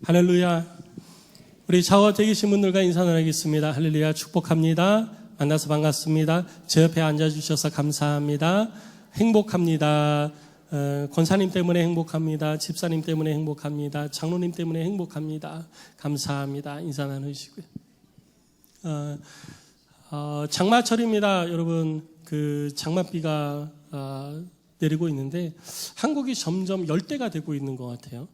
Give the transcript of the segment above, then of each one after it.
할렐루야. 우리 좌우에 계신 분들과 인사 나누겠습니다. 할렐루야. 축복합니다. 만나서 반갑습니다. 제 옆에 앉아주셔서 감사합니다. 행복합니다. 권사님 때문에 행복합니다. 집사님 때문에 행복합니다. 장로님 때문에 행복합니다. 감사합니다. 인사 나누시고요. 장마철입니다. 여러분, 그 장맛비가 내리고 있는데 한국이 점점 열대가 되고 있는 것 같아요.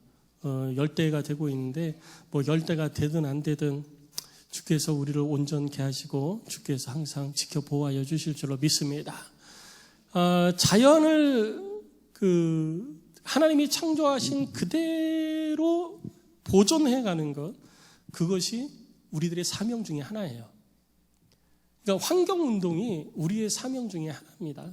열대가 되고 있는데 뭐 열대가 되든 안 되든 주께서 우리를 온전케 하시고 주께서 항상 지켜 보호하여 주실 줄로 믿습니다. 자연을 하나님이 창조하신 그대로 보존해가는 것, 그것이 우리들의 사명 중에 하나예요. 그러니까 환경운동이 우리의 사명 중에 하나입니다.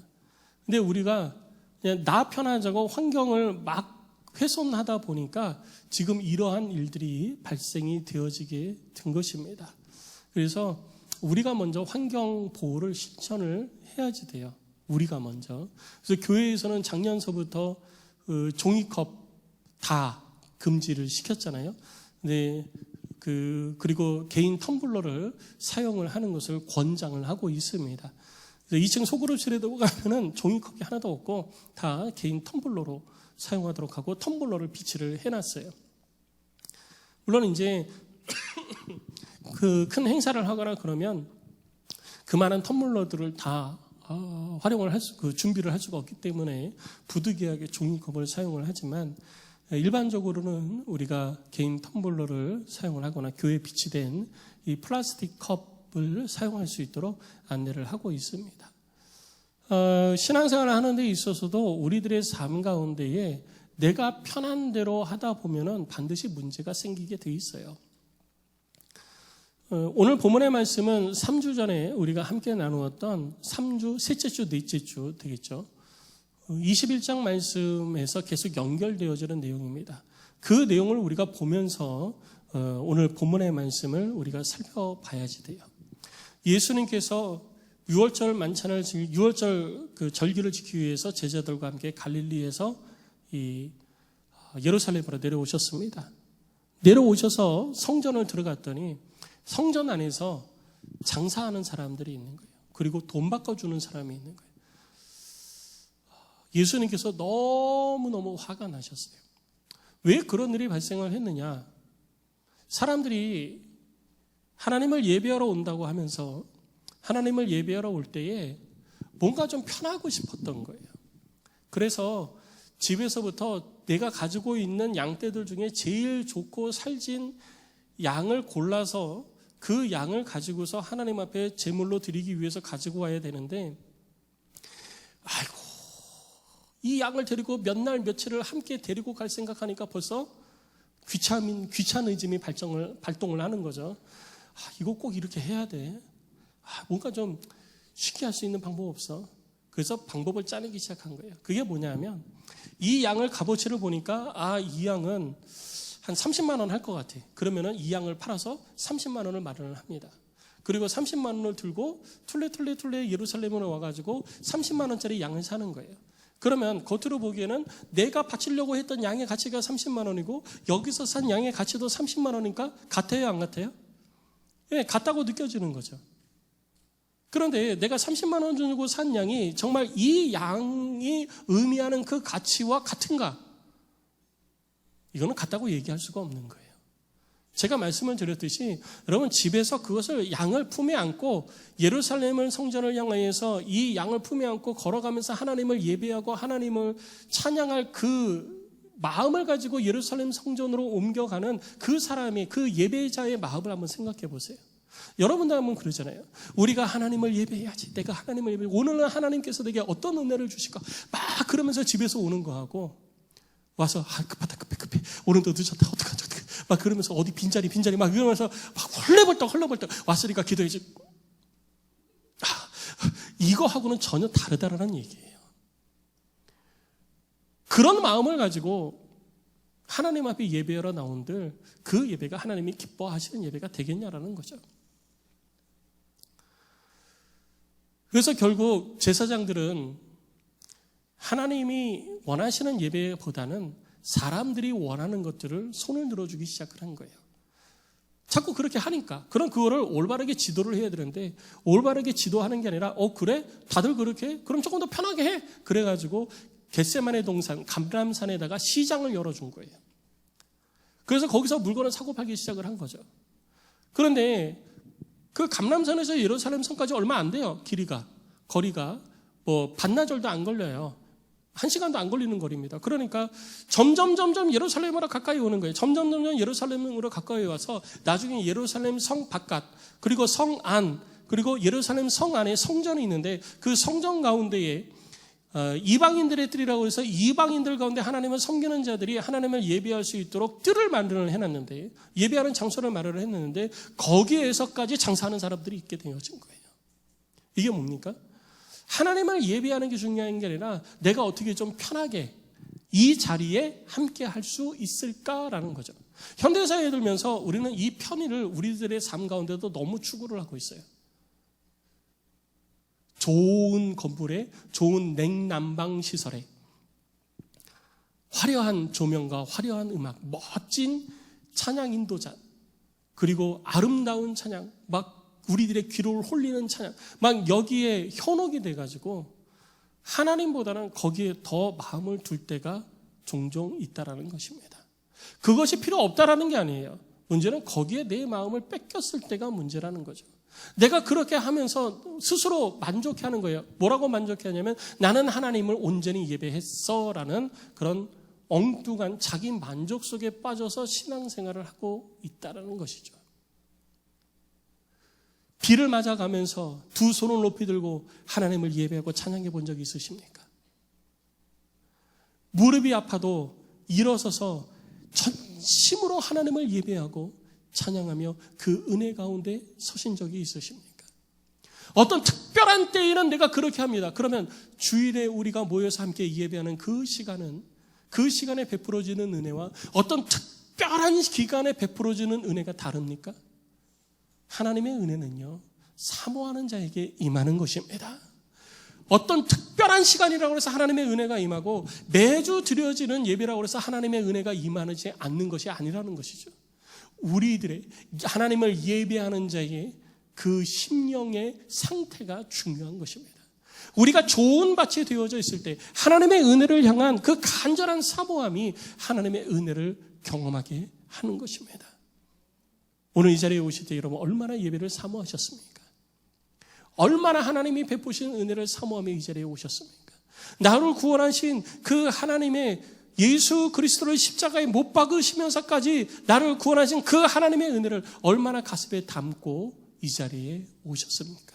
근데 우리가 그냥 나 편하자고 환경을 막 훼손하다 보니까 지금 이러한 일들이 발생이 되어지게 된 것입니다. 그래서 우리가 먼저 환경 보호를 실천을 해야지 돼요. 우리가 먼저. 그래서 교회에서는 작년서부터 종이컵 다 금지를 시켰잖아요. 근데 그리고 개인 텀블러를 사용을 하는 것을 권장을 하고 있습니다. 그래서 2층 소그룹실에도 가면은 종이컵이 하나도 없고 다 개인 텀블러로 사용하도록 하고 텀블러를 비치를 해놨어요. 물론 이제 그 큰 행사를 하거나 그러면 그 많은 텀블러들을 다 활용을 준비를 할 수가 없기 때문에 부득이하게 종이컵을 사용을 하지만 일반적으로는 우리가 개인 텀블러를 사용을 하거나 교회에 비치된 이 플라스틱 컵을 사용할 수 있도록 안내를 하고 있습니다. 신앙생활을 하는 데 있어서도 우리들의 삶 가운데에 내가 편한 대로 하다 보면은 반드시 문제가 생기게 돼 있어요. 오늘 본문의 말씀은 3주 전에 우리가 함께 나누었던 3주, 셋째 주, 넷째 주 되겠죠. 21장 말씀에서 계속 연결되어지는 내용입니다. 그 내용을 우리가 보면서 오늘 본문의 말씀을 우리가 살펴봐야지 돼요. 예수님께서 6월절 그 절기를 지키기 위해서 제자들과 함께 갈릴리에서 이 예루살렘으로 내려오셨습니다. 내려오셔서 성전을 들어갔더니 성전 안에서 장사하는 사람들이 있는 거예요. 그리고 돈 바꿔주는 사람이 있는 거예요. 예수님께서 너무너무 화가 나셨어요. 왜 그런 일이 발생을 했느냐? 사람들이 하나님을 예배하러 온다고 하면서 하나님을 예배하러 올 때에 뭔가 좀 편하고 싶었던 거예요. 그래서 집에서부터 내가 가지고 있는 양떼들 중에 제일 좋고 살진 양을 골라서 그 양을 가지고서 하나님 앞에 제물로 드리기 위해서 가지고 와야 되는데, 아이고, 이 양을 데리고 몇 날 며칠을 함께 데리고 갈 생각하니까 벌써 귀차니즘이 발동을 하는 거죠. 이거 꼭 이렇게 해야 돼. 뭔가 좀 쉽게 할 수 있는 방법 없어. 그래서 방법을 짜내기 시작한 거예요. 그게 뭐냐면 이 양을 값어치를 보니까 이 양은 한 30만 원 할 것 같아. 그러면은 이 양을 팔아서 30만 원을 마련을 합니다. 그리고 30만 원을 들고 툴레 예루살렘으로 와가지고 30만 원짜리 양을 사는 거예요. 그러면 겉으로 보기에는 내가 바치려고 했던 양의 가치가 30만 원이고 여기서 산 양의 가치도 30만 원이니까 같아요, 안 같아요? 예, 같다고 느껴지는 거죠. 그런데 내가 30만 원 주고 산 양이 정말 이 양이 의미하는 그 가치와 같은가? 이거는 같다고 얘기할 수가 없는 거예요. 제가 말씀을 드렸듯이 여러분 집에서 그것을 양을 품에 안고 예루살렘을 성전을 향하여서 이 양을 품에 안고 걸어가면서 하나님을 예배하고 하나님을 찬양할 그 마음을 가지고 예루살렘 성전으로 옮겨가는 그 사람이 그 예배자의 마음을 한번 생각해 보세요. 여러분도 한번 그러잖아요. 우리가 하나님을 예배해야지. 내가 하나님을 예배해. 오늘은 하나님께서 내게 어떤 은혜를 주실까? 막 그러면서 집에서 오는 거하고 와서 급하다 급해 오늘도 늦었다 어떡하지 막 그러면서 어디 빈자리 막 이러면서 막 헐레벌떡 왔으니까 기도해야지. 이거하고는 전혀 다르다라는 얘기예요. 그런 마음을 가지고 하나님 앞에 예배하러 나온들 그 예배가 하나님이 기뻐하시는 예배가 되겠냐라는 거죠. 그래서 결국 제사장들은 하나님이 원하시는 예배보다는 사람들이 원하는 것들을 손을 들어주기 시작을 한 거예요. 자꾸 그렇게 하니까. 그럼 그거를 올바르게 지도를 해야 되는데 올바르게 지도하는 게 아니라 그래? 다들 그렇게 해? 그럼 조금 더 편하게 해. 그래가지고 겟세마네 동산 감람산에다가 시장을 열어준 거예요. 그래서 거기서 물건을 사고 팔기 시작을 한 거죠. 그런데 그 감람산에서 예루살렘 성까지 얼마 안 돼요. 거리가 반나절도 안 걸려요. 1시간도 안 걸리는 거리입니다. 그러니까 점점 예루살렘으로 가까이 오는 거예요. 점점 예루살렘으로 가까이 와서 나중에 예루살렘 성 바깥, 그리고 성 안, 그리고 예루살렘 성 안에 성전이 있는데 그 성전 가운데에 이방인들의 뜰이라고 해서 이방인들 가운데 하나님을 섬기는 자들이 하나님을 예배할 수 있도록 뜰을 마련을 해놨는데, 예배하는 장소를 마련을 했는데 거기에서까지 장사하는 사람들이 있게 되어진 거예요. 이게 뭡니까? 하나님을 예배하는 게 중요한 게 아니라 내가 어떻게 좀 편하게 이 자리에 함께 할 수 있을까라는 거죠. 현대사회에 들면서 우리는 이 편의를 우리들의 삶 가운데도 너무 추구를 하고 있어요. 좋은 건물에, 좋은 냉난방 시설에, 화려한 조명과 화려한 음악, 멋진 찬양 인도자, 그리고 아름다운 찬양, 막 우리들의 귀를 홀리는 찬양, 막 여기에 현혹이 돼가지고 하나님보다는 거기에 더 마음을 둘 때가 종종 있다라는 것입니다. 그것이 필요 없다라는 게 아니에요. 문제는 거기에 내 마음을 뺏겼을 때가 문제라는 거죠. 내가 그렇게 하면서 스스로 만족해하는 거예요. 뭐라고 만족해하냐면 나는 하나님을 온전히 예배했어라는 그런 엉뚱한 자기 만족 속에 빠져서 신앙생활을 하고 있다라는 것이죠. 비를 맞아가면서 두 손을 높이 들고 하나님을 예배하고 찬양해 본 적이 있으십니까? 무릎이 아파도 일어서서 전심으로 하나님을 예배하고 찬양하며 그 은혜 가운데 서신 적이 있으십니까? 어떤 특별한 때에는 내가 그렇게 합니다. 그러면 주일에 우리가 모여서 함께 예배하는 그 시간에 베풀어지는 은혜와 어떤 특별한 기간에 베풀어지는 은혜가 다릅니까? 하나님의 은혜는요, 사모하는 자에게 임하는 것입니다. 어떤 특별한 시간이라고 해서 하나님의 은혜가 임하고 매주 드려지는 예배라고 해서 하나님의 은혜가 임하지 않는 것이 아니라는 것이죠. 우리들의 하나님을 예배하는 자의 그 심령의 상태가 중요한 것입니다. 우리가 좋은 밭이 되어져 있을 때 하나님의 은혜를 향한 그 간절한 사모함이 하나님의 은혜를 경험하게 하는 것입니다. 오늘 이 자리에 오실 때 여러분 얼마나 예배를 사모하셨습니까? 얼마나 하나님이 베푸신 은혜를 사모하며 이 자리에 오셨습니까? 나를 구원하신 그 하나님의 예수 그리스도를 십자가에 못 박으시면서까지 나를 구원하신 그 하나님의 은혜를 얼마나 가슴에 담고 이 자리에 오셨습니까?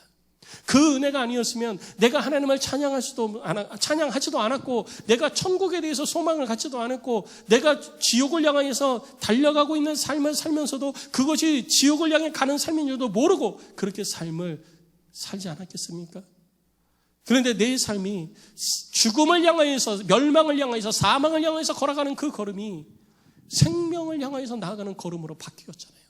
그 은혜가 아니었으면 내가 하나님을 찬양하지도 않았고, 내가 천국에 대해서 소망을 갖지도 않았고, 내가 지옥을 향해서 달려가고 있는 삶을 살면서도 그것이 지옥을 향해 가는 삶인 줄도 모르고 그렇게 삶을 살지 않았겠습니까? 그런데 내 삶이 죽음을 향하여서, 멸망을 향하여서, 사망을 향하여서 걸어가는 그 걸음이 생명을 향하여서 나아가는 걸음으로 바뀌었잖아요.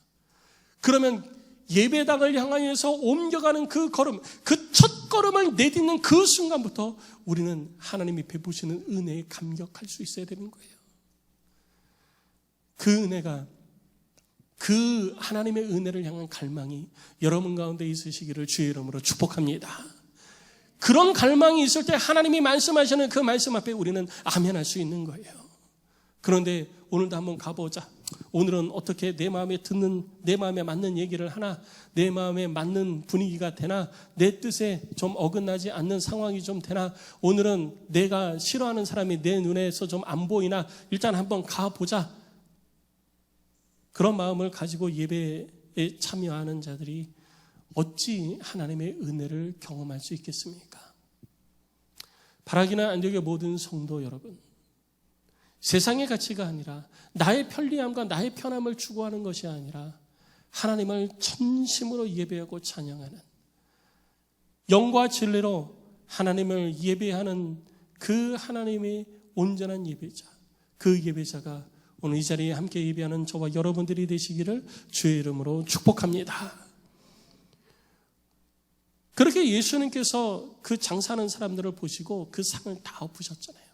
그러면 예배당을 향하여서 옮겨가는 그 걸음, 그 첫 걸음을 내딛는 그 순간부터 우리는 하나님이 베푸시는 은혜에 감격할 수 있어야 되는 거예요. 그 은혜가, 그 하나님의 은혜를 향한 갈망이 여러분 가운데 있으시기를 주의 이름으로 축복합니다. 그런 갈망이 있을 때 하나님이 말씀하시는 그 말씀 앞에 우리는 아멘할 수 있는 거예요. 그런데 오늘도 한번 가보자. 오늘은 어떻게 내 마음에 맞는 얘기를 하나, 내 마음에 맞는 분위기가 되나, 내 뜻에 좀 어긋나지 않는 상황이 좀 되나, 오늘은 내가 싫어하는 사람이 내 눈에서 좀 안 보이나, 일단 한번 가보자. 그런 마음을 가지고 예배에 참여하는 자들이 어찌 하나님의 은혜를 경험할 수 있겠습니까? 바라기는 안되게 모든 성도 여러분, 세상의 가치가 아니라 나의 편리함과 나의 편함을 추구하는 것이 아니라 하나님을 전심으로 예배하고 찬양하는, 영과 진리로 하나님을 예배하는 그 하나님의 온전한 예배자, 그 예배자가 오늘 이 자리에 함께 예배하는 저와 여러분들이 되시기를 주의 이름으로 축복합니다. 그렇게 예수님께서 그 장사하는 사람들을 보시고 그 상을 다 엎으셨잖아요.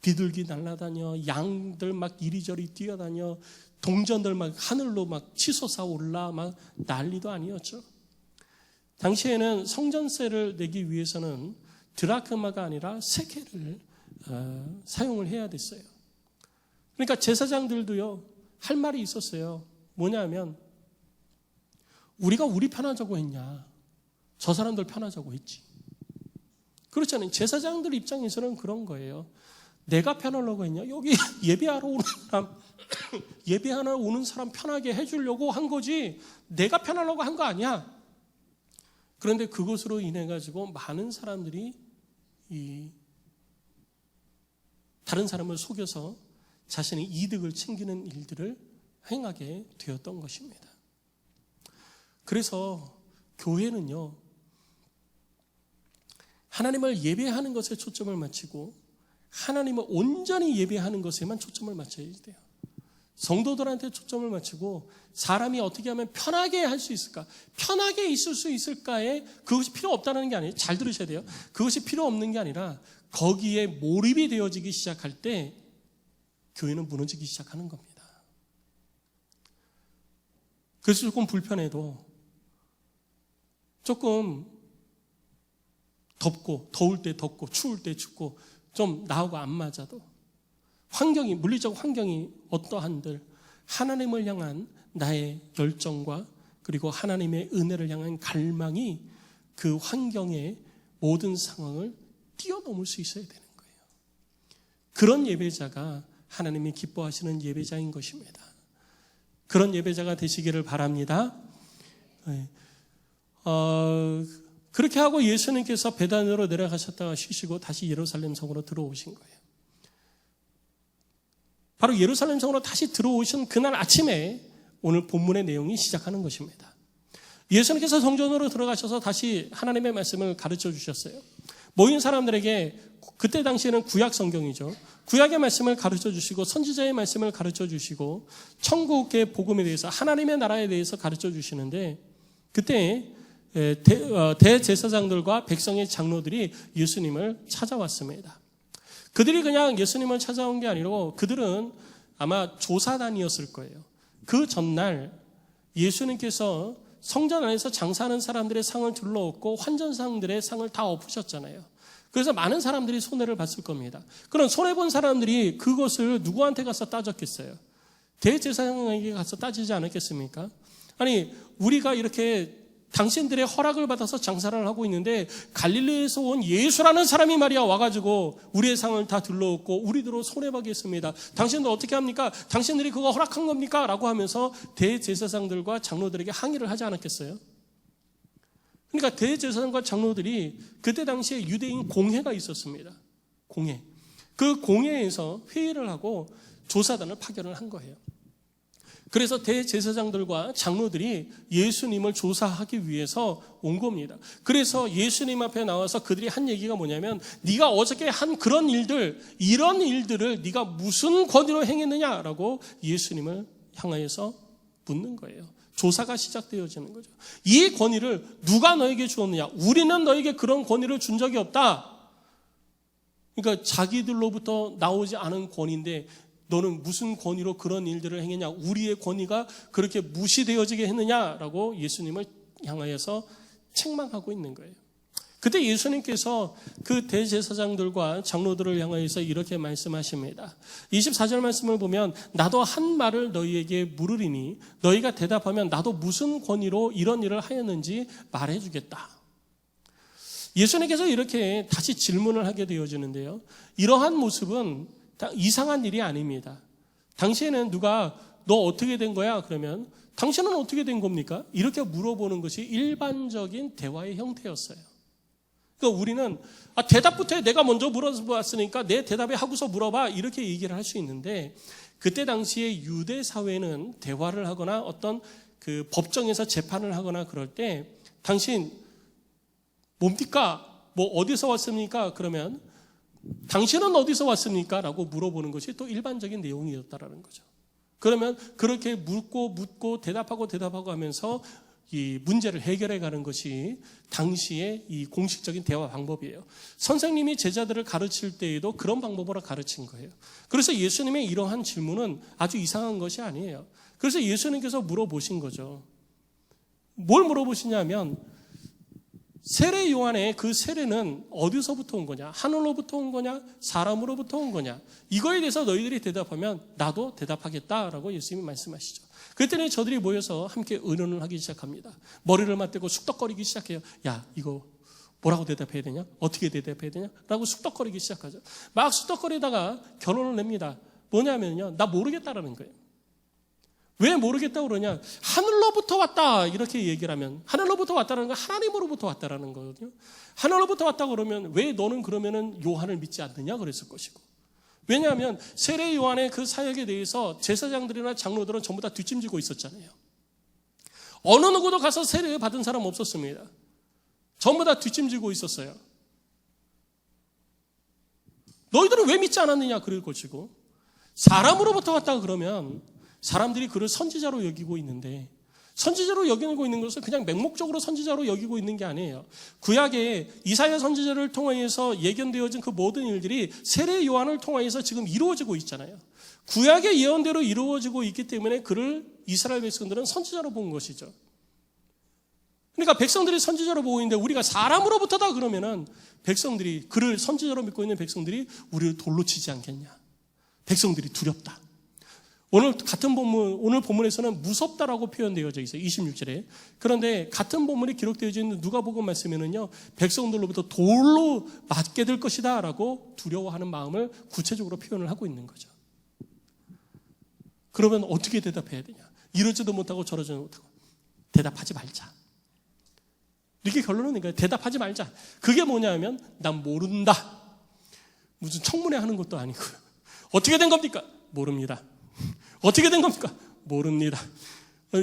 비둘기 날아다녀, 양들 막 이리저리 뛰어다녀, 동전들 막 하늘로 막 치솟아 올라 막 난리도 아니었죠. 당시에는 성전세를 내기 위해서는 드라크마가 아니라 세겔을 사용을 해야 됐어요. 그러니까 제사장들도요, 할 말이 있었어요. 뭐냐면 우리가 우리 편하자고 했냐, 저 사람들 편하자고 했지. 그렇잖아요. 제사장들 입장에서는 그런 거예요. 내가 편하려고 했냐, 여기 예배하러 오는 사람 예배하러 오는 사람 편하게 해주려고 한 거지 내가 편하려고 한 거 아니야. 그런데 그것으로 인해 가지고 많은 사람들이 다른 사람을 속여서 자신의 이득을 챙기는 일들을 행하게 되었던 것입니다. 그래서 교회는요, 하나님을 예배하는 것에 초점을 맞추고 하나님을 온전히 예배하는 것에만 초점을 맞춰야 돼요. 성도들한테 초점을 맞추고 사람이 어떻게 하면 편하게 할 수 있을까, 편하게 있을 수 있을까에 그것이 필요 없다는 게 아니에요. 잘 들으셔야 돼요. 그것이 필요 없는 게 아니라 거기에 몰입이 되어지기 시작할 때 교회는 무너지기 시작하는 겁니다. 그래서 조금 불편해도, 조금 덥고, 더울 때 덥고 추울 때 춥고 좀 나하고 안 맞아도, 환경이, 물리적 환경이 어떠한들 하나님을 향한 나의 열정과 그리고 하나님의 은혜를 향한 갈망이 그 환경의 모든 상황을 뛰어넘을 수 있어야 되는 거예요. 그런 예배자가 하나님이 기뻐하시는 예배자인 것입니다. 그런 예배자가 되시기를 바랍니다. 그렇게 하고 예수님께서 베다니로 내려가셨다가 쉬시고 다시 예루살렘 성으로 들어오신 거예요. 바로 예루살렘 성으로 다시 들어오신 그날 아침에 오늘 본문의 내용이 시작하는 것입니다. 예수님께서 성전으로 들어가셔서 다시 하나님의 말씀을 가르쳐 주셨어요. 모인 사람들에게, 그때 당시에는 구약 성경이죠, 구약의 말씀을 가르쳐 주시고 선지자의 말씀을 가르쳐 주시고 천국의 복음에 대해서, 하나님의 나라에 대해서 가르쳐 주시는데, 그때 대제사장들과 백성의 장로들이 예수님을 찾아왔습니다. 그들이 그냥 예수님을 찾아온 게 아니고 그들은 아마 조사단이었을 거예요. 그 전날 예수님께서 성전 안에서 장사하는 사람들의 상을 둘러엎고 환전상들의 상을 다 엎으셨잖아요. 그래서 많은 사람들이 손해를 봤을 겁니다. 그럼 손해본 사람들이 그것을 누구한테 가서 따졌겠어요? 대제사장에게 가서 따지지 않았겠습니까? 아니, 우리가 이렇게 당신들의 허락을 받아서 장사를 하고 있는데 갈릴리에서 온 예수라는 사람이 말이야 와가지고 우리의 상을 다 둘러엎고 우리들로 손해보겠습니다. 당신들 어떻게 합니까? 당신들이 그거 허락한 겁니까? 라고 하면서 대제사장들과 장로들에게 항의를 하지 않았겠어요? 그러니까 대제사장과 장로들이 그때 당시에 유대인 공회가 있었습니다. 공회. 그 공회에서 회의를 하고 조사단을 파견을 한 거예요. 그래서 대제사장들과 장로들이 예수님을 조사하기 위해서 온 겁니다. 그래서 예수님 앞에 나와서 그들이 한 얘기가 뭐냐면, 네가 어저께 한 그런 일들, 이런 일들을 네가 무슨 권위로 행했느냐라고 예수님을 향하여서 묻는 거예요. 조사가 시작되어지는 거죠. 이 권위를 누가 너에게 주었느냐? 우리는 너에게 그런 권위를 준 적이 없다. 그러니까 자기들로부터 나오지 않은 권위인데 너는 무슨 권위로 그런 일들을 행했냐? 우리의 권위가 그렇게 무시되어지게 했느냐라고 예수님을 향하여서 책망하고 있는 거예요. 그때 예수님께서 그 대제사장들과 장로들을 향하여서 이렇게 말씀하십니다. 24절 말씀을 보면, 나도 한 말을 너희에게 물으리니 너희가 대답하면 나도 무슨 권위로 이런 일을 하였는지 말해주겠다. 예수님께서 이렇게 다시 질문을 하게 되어지는데요, 이러한 모습은 이상한 일이 아닙니다. 당시에는 누가 너 어떻게 된 거야? 그러면 당신은 어떻게 된 겁니까? 이렇게 물어보는 것이 일반적인 대화의 형태였어요. 그러니까 우리는 대답부터 해. 내가 먼저 물어봤으니까 내 대답에 하고서 물어봐. 이렇게 얘기를 할 수 있는데, 그때 당시에 유대 사회는 대화를 하거나 어떤 그 법정에서 재판을 하거나 그럴 때 당신 뭡니까? 뭐 어디서 왔습니까? 그러면 당신은 어디서 왔습니까? 라고 물어보는 것이 또 일반적인 내용이었다라는 거죠. 그러면 그렇게 묻고 대답하고 하면서 이 문제를 해결해 가는 것이 당시의 이 공식적인 대화 방법이에요. 선생님이 제자들을 가르칠 때에도 그런 방법으로 가르친 거예요. 그래서 예수님의 이러한 질문은 아주 이상한 것이 아니에요. 그래서 예수님께서 물어보신 거죠. 뭘 물어보시냐면 세례 요한의 그 세례는 어디서부터 온 거냐? 하늘로부터 온 거냐? 사람으로부터 온 거냐? 이거에 대해서 너희들이 대답하면 나도 대답하겠다라고 예수님이 말씀하시죠. 그랬더니 저들이 모여서 함께 의논을 하기 시작합니다. 머리를 맞대고 쑥덕거리기 시작해요. 야, 이거 뭐라고 대답해야 되냐? 어떻게 대답해야 되냐? 라고 쑥덕거리기 시작하죠. 막 쑥덕거리다가 결론을 냅니다. 뭐냐면요, 나 모르겠다라는 거예요. 왜 모르겠다고 그러냐? 하늘로부터 왔다 이렇게 얘기를 하면, 하늘로부터 왔다는 건 하나님으로부터 왔다라는 거거든요. 하늘로부터 왔다고 그러면 왜 너는 그러면은 요한을 믿지 않느냐 그랬을 것이고, 왜냐하면 세례 요한의 그 사역에 대해서 제사장들이나 장로들은 전부 다 뒷짐지고 있었잖아요. 어느 누구도 가서 세례 받은 사람 없었습니다. 전부 다 뒷짐지고 있었어요. 너희들은 왜 믿지 않았느냐 그럴 것이고, 사람으로부터 왔다 그러면 사람들이 그를 선지자로 여기고 있는데, 선지자로 여기고 있는 것은 그냥 맹목적으로 선지자로 여기고 있는 게 아니에요. 구약에 이사야 선지자를 통하여서 예견되어진 그 모든 일들이 세례 요한을 통하여서 지금 이루어지고 있잖아요. 구약의 예언대로 이루어지고 있기 때문에 그를 이스라엘 백성들은 선지자로 본 것이죠. 그러니까 백성들이 선지자로 보고 있는데 우리가 사람으로부터다 그러면은 백성들이, 그를 선지자로 믿고 있는 백성들이 우리를 돌로 치지 않겠냐. 백성들이 두렵다. 오늘 같은 본문, 오늘 본문에서는 무섭다라고 표현되어져 있어요. 26절에. 그런데 같은 본문이 기록되어져 있는 누가복음 말씀에는요, 백성들로부터 돌로 맞게 될 것이다 라고 두려워하는 마음을 구체적으로 표현을 하고 있는 거죠. 그러면 어떻게 대답해야 되냐? 이러지도 못하고 저러지도 못하고 대답하지 말자. 이렇게 결론은 이거예요. 대답하지 말자. 그게 뭐냐면 난 모른다. 무슨 청문회 하는 것도 아니고요. 어떻게 된 겁니까? 모릅니다. 어떻게 된 겁니까? 모릅니다.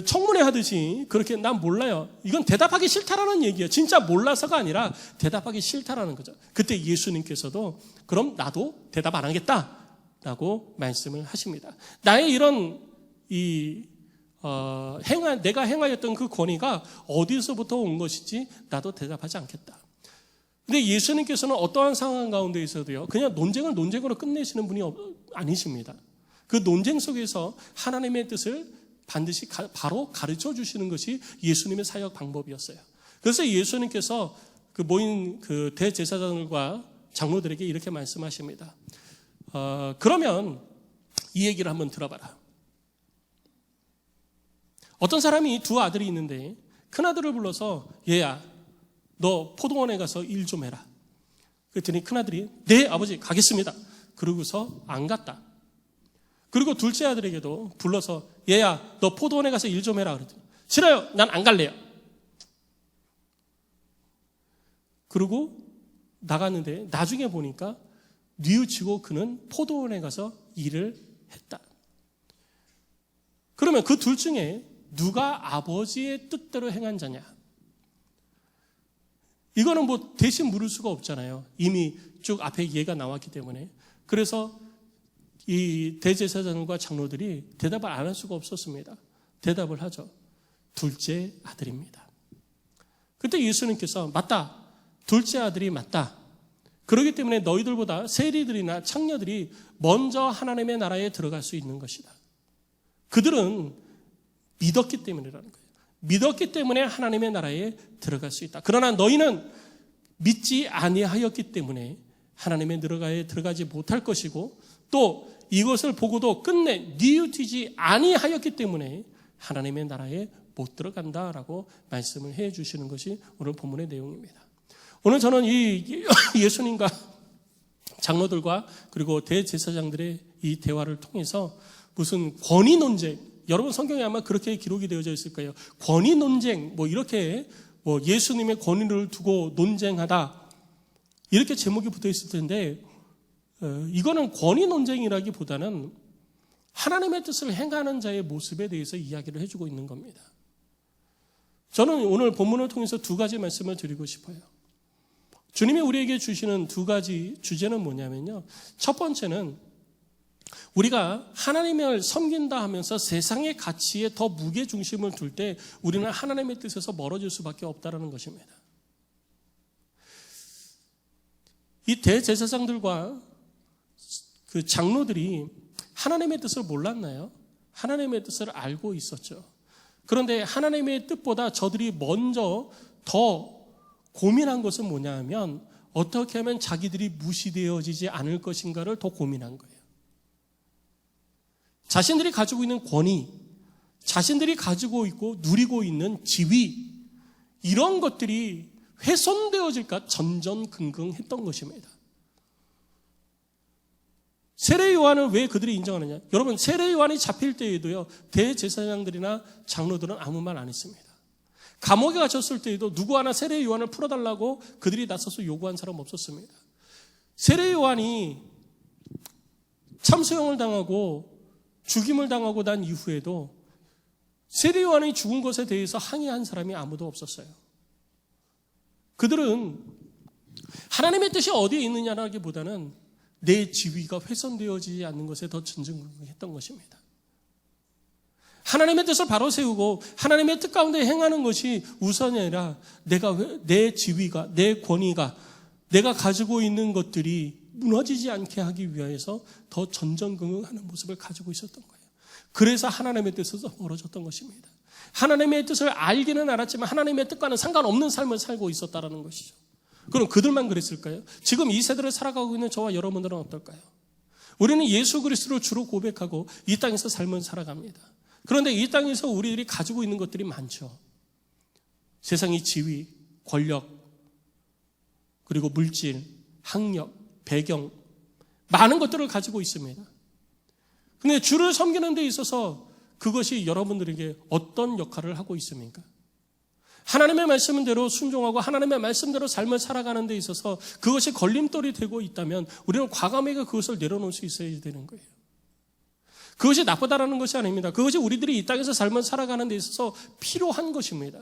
청문회 하듯이 그렇게 난 몰라요. 이건 대답하기 싫다라는 얘기예요. 진짜 몰라서가 아니라 대답하기 싫다라는 거죠. 그때 예수님께서도 그럼 나도 대답 안 하겠다라고 말씀을 하십니다. 나의 이런 내가 행하였던 그 권위가 어디서부터 온 것인지 나도 대답하지 않겠다. 근데 예수님께서는 어떠한 상황 가운데 있어도요, 그냥 논쟁으로 끝내시는 분이 아니십니다. 그 논쟁 속에서 하나님의 뜻을 반드시 바로 가르쳐 주시는 것이 예수님의 사역 방법이었어요. 그래서 예수님께서 그 모인 그 대제사장들과 장로들에게 이렇게 말씀하십니다. 그러면 이 얘기를 한번 들어봐라. 어떤 사람이 두 아들이 있는데 큰 아들을 불러서 얘야, 너 포도원에 가서 일 좀 해라. 그랬더니 큰 아들이 네 아버지 가겠습니다. 그러고서 안 갔다. 그리고 둘째 아들에게도 불러서 얘야 너 포도원에 가서 일 좀 해라 그랬더니 싫어요. 난 안 갈래요. 그리고 나갔는데 나중에 보니까 뉘우치고 그는 포도원에 가서 일을 했다. 그러면 그 둘 중에 누가 아버지의 뜻대로 행한 자냐? 이거는 뭐 대신 물을 수가 없잖아요. 이미 쭉 앞에 예가 나왔기 때문에. 그래서 이 대제사장과 장로들이 대답을 안 할 수가 없었습니다. 대답을 하죠. 둘째 아들입니다. 그때 예수님께서 맞다. 둘째 아들이 맞다. 그렇기 때문에 너희들보다 세리들이나 창녀들이 먼저 하나님의 나라에 들어갈 수 있는 것이다. 그들은 믿었기 때문이라는 거예요. 믿었기 때문에 하나님의 나라에 들어갈 수 있다. 그러나 너희는 믿지 아니하였기 때문에 하나님의 나라에 들어가지 못할 것이고 또 이것을 보고도 끝내 뉘우치지 아니하였기 때문에 하나님의 나라에 못 들어간다라고 말씀을 해 주시는 것이 오늘 본문의 내용입니다. 오늘 저는 이 예수님과 장로들과 그리고 대제사장들의 이 대화를 통해서 무슨 권위 논쟁, 여러분 성경에 아마 그렇게 기록이 되어져 있을 거예요. 권위 논쟁, 뭐 이렇게 뭐 예수님의 권위를 두고 논쟁하다 이렇게 제목이 붙어 있을 텐데 이거는 권위 논쟁이라기보다는 하나님의 뜻을 행하는 자의 모습에 대해서 이야기를 해주고 있는 겁니다. 저는 오늘 본문을 통해서 두 가지 말씀을 드리고 싶어요. 주님이 우리에게 주시는 두 가지 주제는 뭐냐면요. 첫 번째는 우리가 하나님을 섬긴다 하면서 세상의 가치에 더 무게중심을 둘 때 우리는 하나님의 뜻에서 멀어질 수밖에 없다는 것입니다. 이 대제사장들과 그 장로들이 하나님의 뜻을 몰랐나요? 하나님의 뜻을 알고 있었죠. 그런데 하나님의 뜻보다 저들이 먼저 더 고민한 것은 뭐냐 하면 어떻게 하면 자기들이 무시되어지지 않을 것인가를 더 고민한 거예요. 자신들이 가지고 있는 권위, 자신들이 가지고 있고 누리고 있는 지위, 이런 것들이 훼손되어질까 전전긍긍했던 것입니다. 세례 요한을 왜 그들이 인정하느냐? 여러분, 세례 요한이 잡힐 때에도요, 대제사장들이나 장로들은 아무 말 안 했습니다. 감옥에 갇혔을 때에도 누구 하나 세례 요한을 풀어달라고 그들이 나서서 요구한 사람 없었습니다. 세례 요한이 참수형을 당하고 죽임을 당하고 난 이후에도 세례 요한이 죽은 것에 대해서 항의한 사람이 아무도 없었어요. 그들은 하나님의 뜻이 어디에 있느냐라기보다는 내 지위가 훼손되어지지 않는 것에 더 전전긍긍했던 것입니다. 하나님의 뜻을 바로 세우고 하나님의 뜻 가운데 행하는 것이 우선이 아니라 내 지위가, 내 권위가, 내가 가지고 있는 것들이 무너지지 않게 하기 위해서 더 전전긍긍하는 모습을 가지고 있었던 거예요. 그래서 하나님의 뜻에서 멀어졌던 것입니다. 하나님의 뜻을 알기는 알았지만 하나님의 뜻과는 상관없는 삶을 살고 있었다는 것이죠. 그럼 그들만 그랬을까요? 지금 이 세대를 살아가고 있는 저와 여러분들은 어떨까요? 우리는 예수 그리스도를 주로 고백하고 이 땅에서 삶을 살아갑니다. 그런데 이 땅에서 우리들이 가지고 있는 것들이 많죠. 세상의 지위, 권력, 그리고 물질, 학력, 배경, 많은 것들을 가지고 있습니다. 근데 주를 섬기는 데 있어서 그것이 여러분들에게 어떤 역할을 하고 있습니까? 하나님의 말씀대로 순종하고 하나님의 말씀대로 삶을 살아가는 데 있어서 그것이 걸림돌이 되고 있다면 우리는 과감하게 그것을 내려놓을 수 있어야 되는 거예요. 그것이 나쁘다라는 것이 아닙니다. 그것이 우리들이 이 땅에서 삶을 살아가는 데 있어서 필요한 것입니다.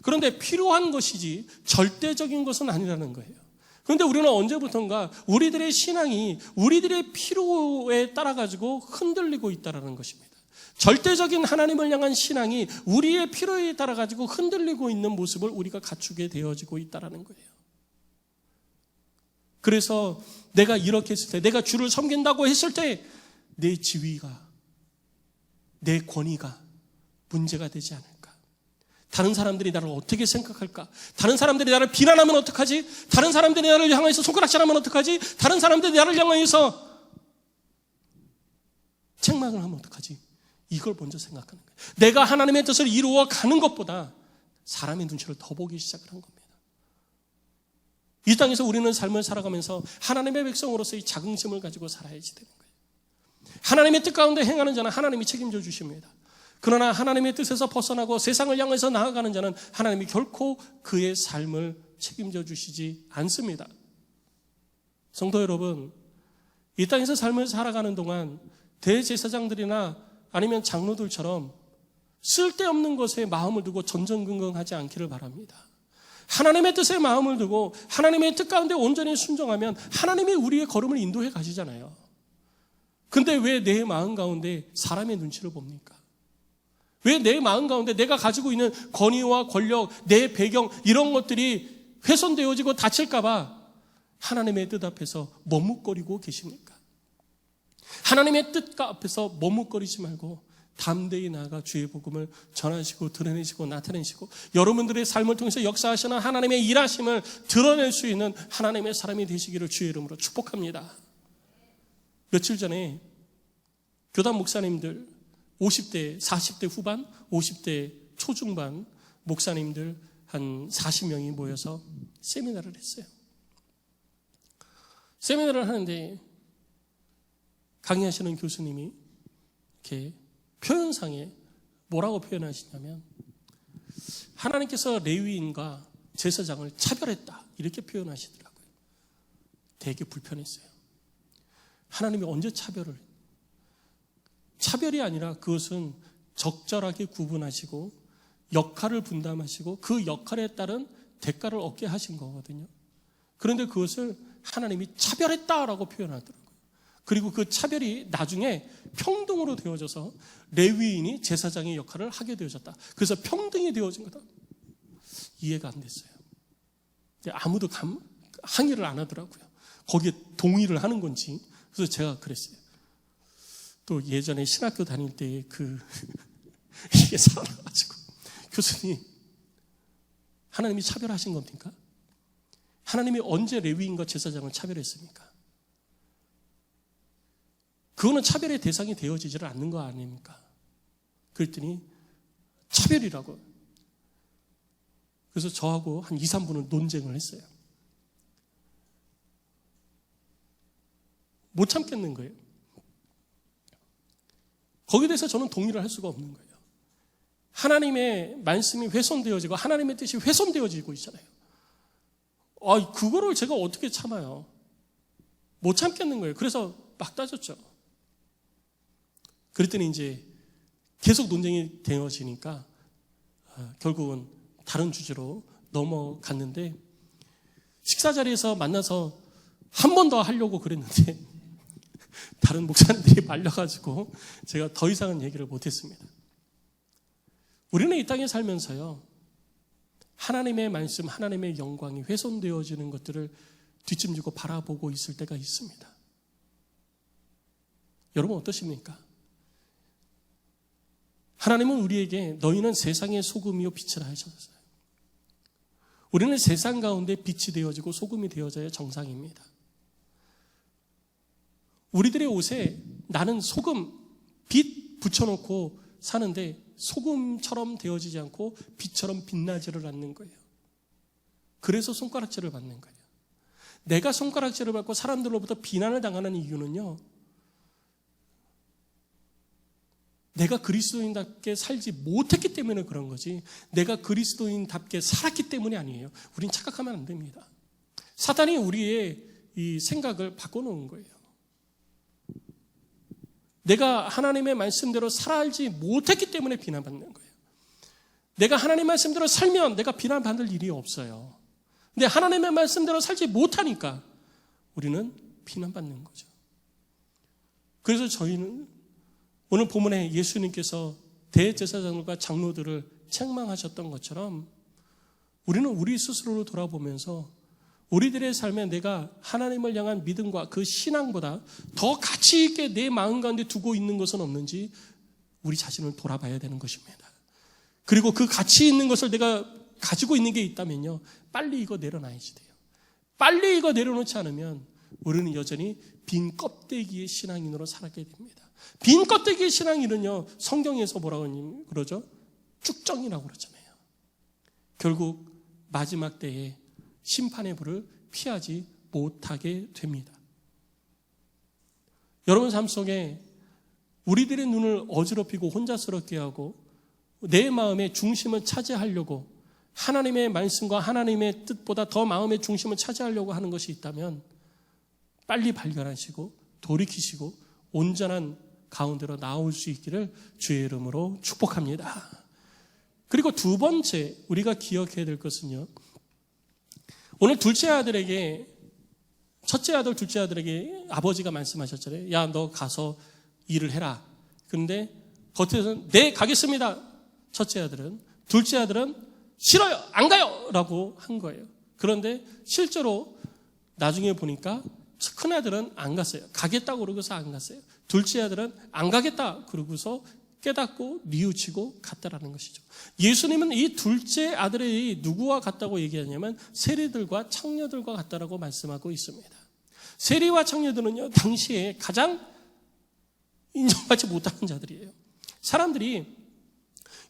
그런데 필요한 것이지 절대적인 것은 아니라는 거예요. 그런데 우리는 언제부턴가 우리들의 신앙이 우리들의 필요에 따라 가지고 흔들리고 있다는 것입니다. 절대적인 하나님을 향한 신앙이 우리의 필요에 따라 가지고 흔들리고 있는 모습을 우리가 갖추게 되어지고 있다는 거예요. 그래서 내가 이렇게 했을 때, 내가 주를 섬긴다고 했을 때 내 지위가, 내 권위가 문제가 되지 않을까? 다른 사람들이 나를 어떻게 생각할까? 다른 사람들이 나를 비난하면 어떡하지? 다른 사람들이 나를 향해서 손가락질하면 어떡하지? 다른 사람들이 나를 향해서 책망을 하면 어떡하지? 이걸 먼저 생각하는 거예요. 내가 하나님의 뜻을 이루어 가는 것보다 사람의 눈치를 더 보기 시작을 한 겁니다. 이 땅에서 우리는 삶을 살아가면서 하나님의 백성으로서의 자긍심을 가지고 살아야지 되는 거예요. 하나님의 뜻 가운데 행하는 자는 하나님이 책임져 주십니다. 그러나 하나님의 뜻에서 벗어나고 세상을 향해서 나아가는 자는 하나님이 결코 그의 삶을 책임져 주시지 않습니다. 성도 여러분, 이 땅에서 삶을 살아가는 동안 대제사장들이나 아니면 장로들처럼 쓸데없는 것에 마음을 두고 전전긍긍하지 않기를 바랍니다. 하나님의 뜻에 마음을 두고 하나님의 뜻 가운데 온전히 순종하면 하나님이 우리의 걸음을 인도해 가시잖아요. 근데 왜 내 마음 가운데 사람의 눈치를 봅니까? 왜 내 마음 가운데 내가 가지고 있는 권위와 권력, 내 배경 이런 것들이 훼손되어지고 다칠까 봐 하나님의 뜻 앞에서 머뭇거리고 계십니까? 하나님의 뜻 앞에서 머뭇거리지 말고 담대히 나아가 주의 복음을 전하시고 드러내시고 나타내시고 여러분들의 삶을 통해서 역사하시는 하나님의 일하심을 드러낼 수 있는 하나님의 사람이 되시기를 주의 이름으로 축복합니다. 며칠 전에 교단 목사님들 50대, 40대 후반, 50대 초중반 목사님들 한 40명이 모여서 세미나를 했어요. 세미나를 하는데 강의하시는 교수님이 이렇게 표현상에 뭐라고 표현하시냐면 하나님께서 레위인과 제사장을 차별했다 이렇게 표현하시더라고요. 되게 불편했어요. 하나님이 언제 차별이 아니라 그것은 적절하게 구분하시고 역할을 분담하시고 그 역할에 따른 대가를 얻게 하신 거거든요. 그런데 그것을 하나님이 차별했다라고 표현하더라고요. 그리고 그 차별이 나중에 평등으로 되어져서 레위인이 제사장의 역할을 하게 되어졌다. 그래서 평등이 되어진 거다. 이해가 안 됐어요. 아무도 항의를 안 하더라고요. 거기에 동의를 하는 건지. 그래서 제가 그랬어요. 또 예전에 신학교 다닐 때 이게 살아가지고 교수님, 하나님이 차별하신 겁니까? 하나님이 언제 레위인과 제사장을 차별했습니까? 그거는 차별의 대상이 되어지지를 않는 거 아닙니까? 그랬더니 차별이라고. 그래서 저하고 한 2, 3분은 논쟁을 했어요. 못 참겠는 거예요. 거기에 대해서 저는 동의를 할 수가 없는 거예요. 하나님의 말씀이 훼손되어지고 하나님의 뜻이 훼손되어지고 있잖아요. 그거를 제가 어떻게 참아요? 못 참겠는 거예요. 그래서 막 따졌죠. 그랬더니 이제 계속 논쟁이 되어지니까 결국은 다른 주제로 넘어갔는데, 식사 자리에서 만나서 한 번 더 하려고 그랬는데 다른 목사님들이 말려가지고 제가 더 이상은 얘기를 못했습니다. 우리는 이 땅에 살면서요, 하나님의 말씀, 하나님의 영광이 훼손되어지는 것들을 뒷짐지고 바라보고 있을 때가 있습니다. 여러분 어떠십니까? 하나님은 우리에게 너희는 세상의 소금이요 빛이라 하셨어요. 우리는 세상 가운데 빛이 되어지고 소금이 되어져야 정상입니다. 우리들의 옷에 나는 소금, 빛 붙여놓고 사는데 소금처럼 되어지지 않고 빛처럼 빛나지를 않는 거예요. 그래서 손가락질을 받는 거예요. 내가 손가락질을 받고 사람들로부터 비난을 당하는 이유는요, 내가 그리스도인답게 살지 못했기 때문에 그런 거지, 내가 그리스도인답게 살았기 때문이 아니에요. 우린 착각하면 안 됩니다. 사단이 우리의 이 생각을 바꿔놓은 거예요. 내가 하나님의 말씀대로 살지 못했기 때문에 비난받는 거예요. 내가 하나님의 말씀대로 살면 내가 비난받을 일이 없어요. 근데 하나님의 말씀대로 살지 못하니까 우리는 비난받는 거죠. 그래서 저희는 오늘 본문에 예수님께서 대제사장들과 장로들을 책망하셨던 것처럼 우리는 우리 스스로를 돌아보면서 우리들의 삶에 내가 하나님을 향한 믿음과 그 신앙보다 더 가치 있게 내 마음 가운데 두고 있는 것은 없는지 우리 자신을 돌아봐야 되는 것입니다. 그리고 그 가치 있는 것을 내가 가지고 있는 게 있다면요, 빨리 이거 내려놔야지 돼요. 빨리 이거 내려놓지 않으면 우리는 여전히 빈 껍데기의 신앙인으로 살게 됩니다. 빈 껍데기의 신앙인은요, 성경에서 뭐라고 그러죠? 쭉정이라고 그러잖아요. 결국 마지막 때에 심판의 불을 피하지 못하게 됩니다. 여러분 삶 속에 우리들의 눈을 어지럽히고 혼자스럽게 하고 내 마음의 중심을 차지하려고 하나님의 말씀과 하나님의 뜻보다 더 마음의 중심을 차지하려고 하는 것이 있다면 빨리 발견하시고 돌이키시고 온전한 가운데로 나올 수 있기를 주의 이름으로 축복합니다. 그리고 두 번째 우리가 기억해야 될 것은요, 오늘 둘째 아들에게, 첫째 아들, 둘째 아들에게 아버지가 말씀하셨잖아요. 야, 너 가서 일을 해라. 그런데 겉에서는 네, 가겠습니다. 첫째 아들은. 둘째 아들은 싫어요, 안 가요 라고 한 거예요. 그런데 실제로 나중에 보니까 큰 아들은 안 갔어요. 가겠다고 그러고서 안 갔어요. 둘째 아들은 안 가겠다 그러고서 깨닫고 뉘우치고 갔다라는 것이죠. 예수님은 이 둘째 아들이 누구와 같다고 얘기하냐면 세리들과 창녀들과 같다라고 말씀하고 있습니다. 세리와 창녀들은요, 당시에 가장 인정받지 못하는 자들이에요. 사람들이,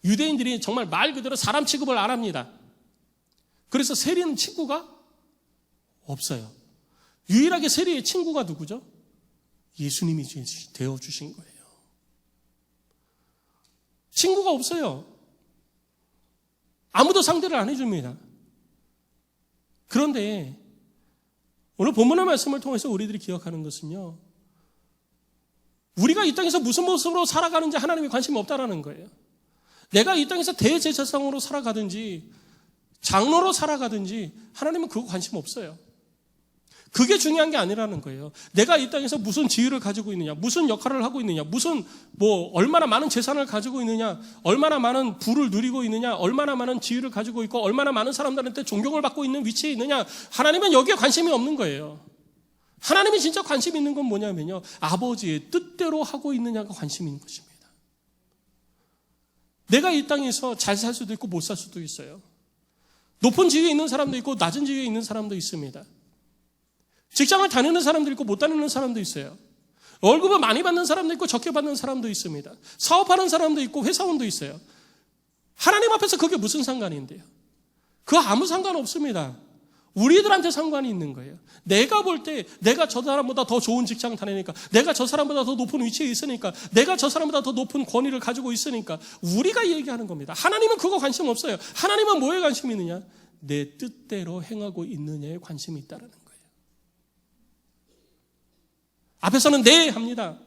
유대인들이 정말 말 그대로 사람 취급을 안 합니다. 그래서 세리는 친구가 없어요. 유일하게 세리의 친구가 누구죠? 예수님이 되어주신 거예요. 친구가 없어요. 아무도 상대를 안 해줍니다. 그런데 오늘 본문의 말씀을 통해서 우리들이 기억하는 것은요, 우리가 이 땅에서 무슨 모습으로 살아가는지 하나님이 관심이 없다라는 거예요. 내가 이 땅에서 대제사장으로 살아가든지 장로로 살아가든지 하나님은 그거 관심 없어요. 그게 중요한 게 아니라는 거예요. 내가 이 땅에서 무슨 지위를 가지고 있느냐, 무슨 역할을 하고 있느냐, 무슨 얼마나 많은 재산을 가지고 있느냐, 얼마나 많은 부를 누리고 있느냐, 얼마나 많은 지위를 가지고 있고, 얼마나 많은 사람들한테 존경을 받고 있는 위치에 있느냐, 하나님은 여기에 관심이 없는 거예요. 하나님이 진짜 관심 있는 건 뭐냐면요, 아버지의 뜻대로 하고 있느냐가 관심이 있는 것입니다. 내가 이 땅에서 잘 살 수도 있고 못 살 수도 있어요. 높은 지위에 있는 사람도 있고 낮은 지위에 있는 사람도 있습니다. 직장을 다니는 사람도 있고 못 다니는 사람도 있어요. 월급을 많이 받는 사람도 있고 적게 받는 사람도 있습니다. 사업하는 사람도 있고 회사원도 있어요. 하나님 앞에서 그게 무슨 상관인데요? 그거 아무 상관 없습니다. 우리들한테 상관이 있는 거예요. 내가 볼 때 내가 저 사람보다 더 좋은 직장 다니니까, 내가 저 사람보다 더 높은 위치에 있으니까, 내가 저 사람보다 더 높은 권위를 가지고 있으니까 우리가 얘기하는 겁니다. 하나님은 그거 관심 없어요. 하나님은 뭐에 관심이 있느냐? 내 뜻대로 행하고 있느냐에 관심이 있다는 거예요. 앞에서는 네 합니다.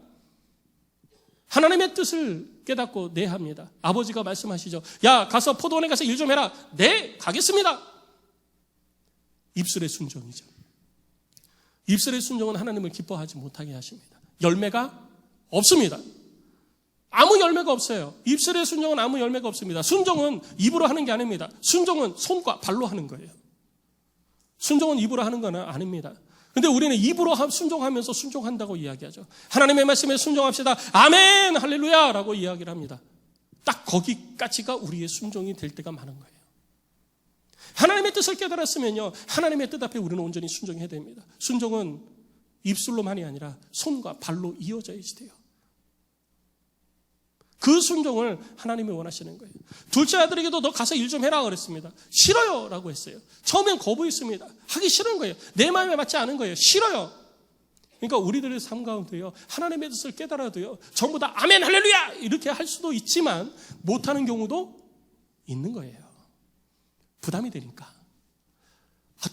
하나님의 뜻을 깨닫고 네 합니다. 아버지가 말씀하시죠. 야, 가서 포도원에 가서 일 좀 해라. 네, 가겠습니다. 입술의 순종이죠. 입술의 순종은 하나님을 기뻐하지 못하게 하십니다. 열매가 없습니다. 아무 열매가 없어요. 입술의 순종은 아무 열매가 없습니다. 순종은 입으로 하는 게 아닙니다. 순종은 손과 발로 하는 거예요. 순종은 입으로 하는 건 아닙니다. 근데 우리는 입으로 순종하면서 순종한다고 이야기하죠. 하나님의 말씀에 순종합시다. 아멘, 할렐루야 라고 이야기를 합니다. 딱 거기까지가 우리의 순종이 될 때가 많은 거예요. 하나님의 뜻을 깨달았으면요, 하나님의 뜻 앞에 우리는 온전히 순종해야 됩니다. 순종은 입술로만이 아니라 손과 발로 이어져야지 돼요. 그 순종을 하나님이 원하시는 거예요. 둘째 아들에게도 너 가서 일 좀 해라 그랬습니다. 싫어요 라고 했어요. 처음엔 거부했습니다. 하기 싫은 거예요. 내 마음에 맞지 않은 거예요. 싫어요. 그러니까 우리들의 삶 가운데요, 하나님의 뜻을 깨달아도요, 전부 다 아멘 할렐루야 이렇게 할 수도 있지만 못하는 경우도 있는 거예요. 부담이 되니까.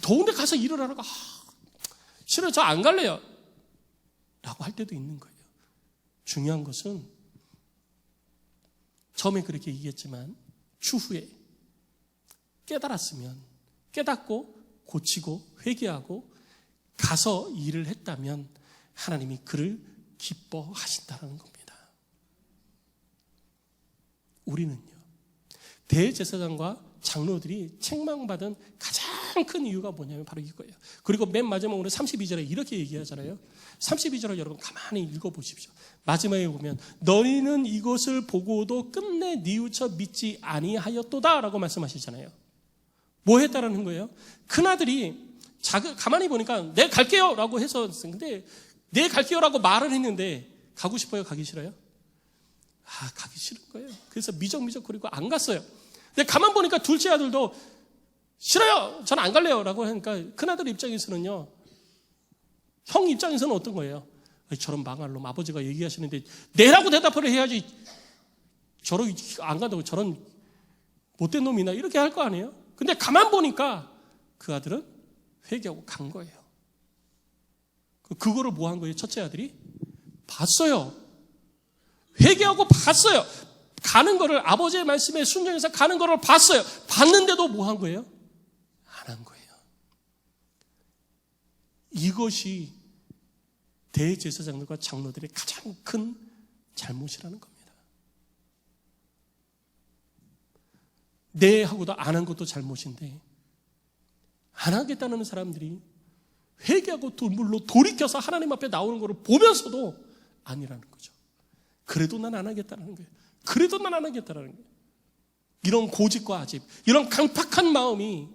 더운데 가서 일을 하라고. 싫어요, 저 안 갈래요 라고 할 때도 있는 거예요. 중요한 것은 처음에 그렇게 얘기했지만 추후에 깨달았으면, 깨닫고 고치고 회개하고 가서 일을 했다면 하나님이 그를 기뻐하신다는 겁니다. 우리는요, 대제사장과 장로들이 책망받은 가장 큰 이유가 뭐냐면 바로 이거예요. 그리고 맨 마지막 오늘 32절에 이렇게 얘기하잖아요. 32절을 여러분 가만히 읽어보십시오. 마지막에 보면 너희는 이것을 보고도 끝내 뉘우쳐 믿지 아니하였도다 라고 말씀하시잖아요. 뭐 했다라는 거예요? 큰아들이 가만히 보니까 네 갈게요 라고 해서, 근데 네 갈게요 라고 말을 했는데 가고 싶어요? 가기 싫어요? 가기 싫은 거예요. 그래서 미적미적거리고 안 갔어요. 근데 가만 보니까 둘째 아들도 싫어요, 저는 안 갈래요 라고 하니까 큰아들 입장에서는요, 형 입장에서는 어떤 거예요? 저런 망할 놈, 아버지가 얘기하시는데 네라고 대답을 해야지, 저런 안 간다고 저런 못된 놈이나 이렇게 할 거 아니에요? 근데 가만 보니까 그 아들은 회개하고 간 거예요. 그거를 뭐 한 거예요? 첫째 아들이 봤어요. 회개하고 봤어요. 가는 거를, 아버지의 말씀에 순종해서 가는 거를 봤어요. 봤는데도 뭐 한 거예요? 안 한 거예요. 이것이 대제사장들과 장로들의 가장 큰 잘못이라는 겁니다. 네 하고도 안 한 것도 잘못인데, 안 하겠다는 사람들이 회개하고 물로 돌이켜서 하나님 앞에 나오는 것을 보면서도 아니라는 거죠. 그래도 난 안 하겠다는 거예요. 그래도 난 안 하겠다는 거예요. 이런 고집과 아집, 이런 강팍한 마음이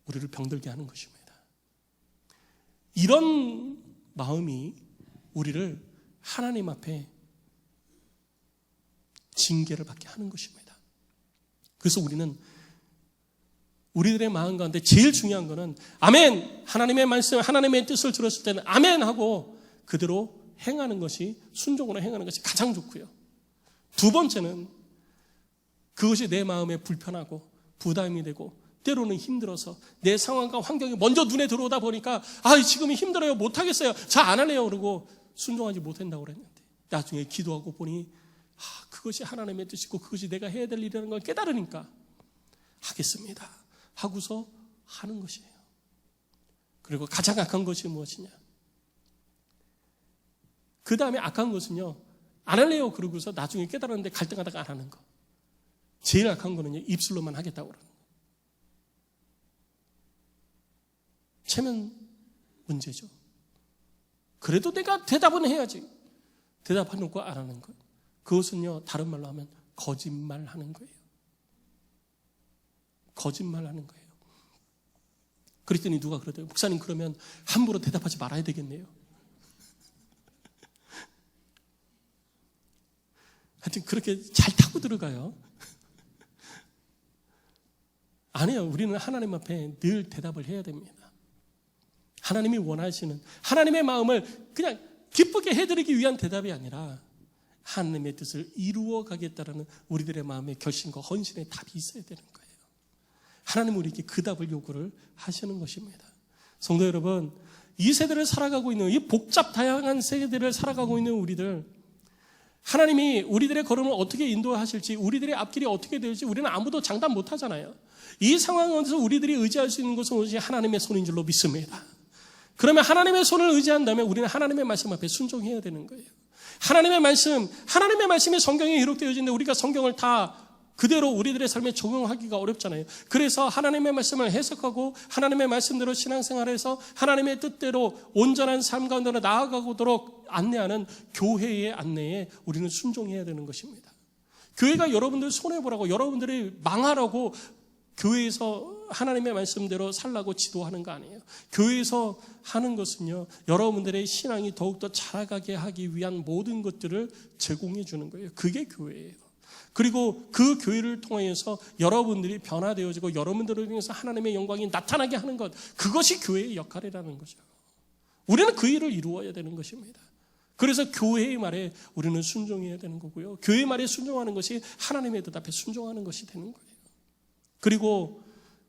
우리를 병들게 하는 것입니다. 이런 마음이 우리를 하나님 앞에 징계를 받게 하는 것입니다. 그래서 우리는 우리들의 마음 가운데 제일 중요한 거는 아멘, 하나님의 말씀, 하나님의 뜻을 들었을 때는 아멘 하고 그대로 행하는 것이, 순종으로 행하는 것이 가장 좋고요. 두 번째는 그것이 내 마음에 불편하고 부담이 되고 때로는 힘들어서 내 상황과 환경이 먼저 눈에 들어오다 보니까 지금이 힘들어요, 못하겠어요, 저 안 할래요 그러고 순종하지 못한다고 그랬는데 나중에 기도하고 보니 그것이 하나님의 뜻이고 그것이 내가 해야 될 일이라는 걸 깨달으니까 하겠습니다 하고서 하는 것이에요. 그리고 가장 악한 것이 무엇이냐? 그 다음에 악한 것은요, 안 할래요 그러고서 나중에 깨달았는데 갈등하다가 안 하는 거. 제일 악한 거는요, 입술로만 하겠다고 그러는 거. 체면 문제죠. 그래도 내가 대답은 해야지. 대답해놓고 안 하는 것. 그것은요, 다른 말로 하면 거짓말하는 거예요. 거짓말하는 거예요. 그랬더니 누가 그러더라고요. 목사님, 그러면 함부로 대답하지 말아야 되겠네요. 하여튼 그렇게 잘 타고 들어가요. 아니에요. 우리는 하나님 앞에 늘 대답을 해야 됩니다. 하나님이 원하시는 하나님의 마음을 그냥 기쁘게 해드리기 위한 대답이 아니라 하나님의 뜻을 이루어 가겠다라는 우리들의 마음의 결심과 헌신의 답이 있어야 되는 거예요. 하나님은 우리에게 그 답을 요구를 하시는 것입니다. 성도 여러분, 이 세대를 살아가고 있는, 이 복잡 다양한 세대를 살아가고 있는 우리들, 하나님이 우리들의 걸음을 어떻게 인도하실지, 우리들의 앞길이 어떻게 될지 우리는 아무도 장담 못하잖아요. 이 상황에서 우리들이 의지할 수 있는 것은 오직 하나님의 손인 줄로 믿습니다. 그러면 하나님의 손을 의지한다면 우리는 하나님의 말씀 앞에 순종해야 되는 거예요. 하나님의 말씀이 성경에 기록되어 있는데 우리가 성경을 다 그대로 우리들의 삶에 적용하기가 어렵잖아요. 그래서 하나님의 말씀을 해석하고 하나님의 말씀대로 신앙생활에서 하나님의 뜻대로 온전한 삶 가운데로 나아가도록 안내하는 교회의 안내에 우리는 순종해야 되는 것입니다. 교회가 여러분들 손해보라고, 여러분들이 망하라고 교회에서 하나님의 말씀대로 살라고 지도하는 거 아니에요. 교회에서 하는 것은요, 여러분들의 신앙이 더욱더 자라가게 하기 위한 모든 것들을 제공해 주는 거예요. 그게 교회예요. 그리고 그 교회를 통해서 여러분들이 변화되어지고 여러분들을 통해서 하나님의 영광이 나타나게 하는 것, 그것이 교회의 역할이라는 거죠. 우리는 그 일을 이루어야 되는 것입니다. 그래서 교회의 말에 우리는 순종해야 되는 거고요. 교회의 말에 순종하는 것이 하나님의 뜻 앞에 순종하는 것이 되는 거예요. 그리고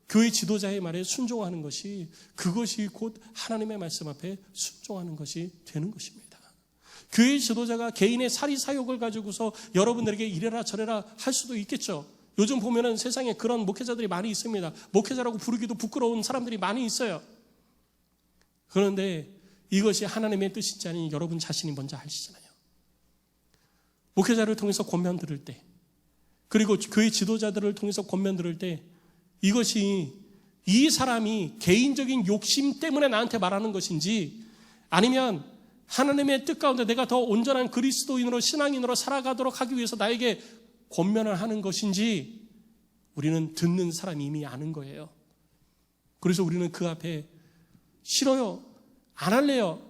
교회 지도자의 말에 순종하는 것이, 그것이 곧 하나님의 말씀 앞에 순종하는 것이 되는 것입니다. 교회 지도자가 개인의 사리사욕을 가지고서 여러분들에게 이래라 저래라 할 수도 있겠죠. 요즘 보면은 세상에 그런 목회자들이 많이 있습니다. 목회자라고 부르기도 부끄러운 사람들이 많이 있어요. 그런데 이것이 하나님의 뜻인지 아닌지 여러분 자신이 먼저 아시잖아요. 목회자를 통해서 권면 들을 때, 그리고 교회 지도자들을 통해서 권면 들을 때, 이것이 이 사람이 개인적인 욕심 때문에 나한테 말하는 것인지, 아니면 하나님의 뜻 가운데 내가 더 온전한 그리스도인으로, 신앙인으로 살아가도록 하기 위해서 나에게 권면을 하는 것인지, 우리는 듣는 사람이 이미 아는 거예요. 그래서 우리는 그 앞에 싫어요, 안 할래요,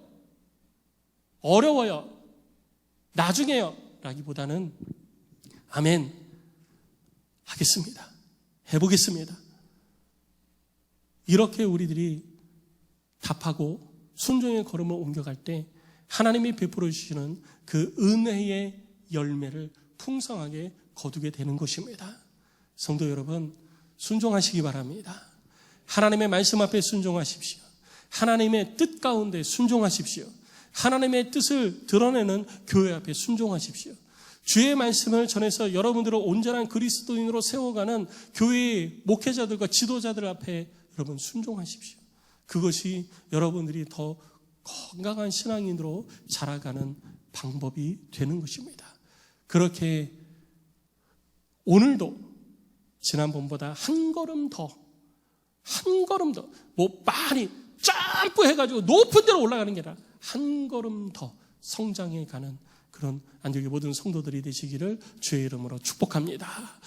어려워요, 나중에요 라기보다는 아멘, 하겠습니다, 해보겠습니다, 이렇게 우리들이 답하고 순종의 걸음을 옮겨갈 때 하나님이 베풀어 주시는 그 은혜의 열매를 풍성하게 거두게 되는 것입니다. 성도 여러분, 순종하시기 바랍니다. 하나님의 말씀 앞에 순종하십시오. 하나님의 뜻 가운데 순종하십시오. 하나님의 뜻을 드러내는 교회 앞에 순종하십시오. 주의 말씀을 전해서 여러분들을 온전한 그리스도인으로 세워가는 교회의 목회자들과 지도자들 앞에 여러분 순종하십시오. 그것이 여러분들이 더 건강한 신앙인으로 자라가는 방법이 되는 것입니다. 그렇게 오늘도 지난번보다 한 걸음 더, 많이 점프해가지고 높은 데로 올라가는 게 아니라 한 걸음 더 성장해가는 그런 안디옥의 모든 성도들이 되시기를 주의 이름으로 축복합니다.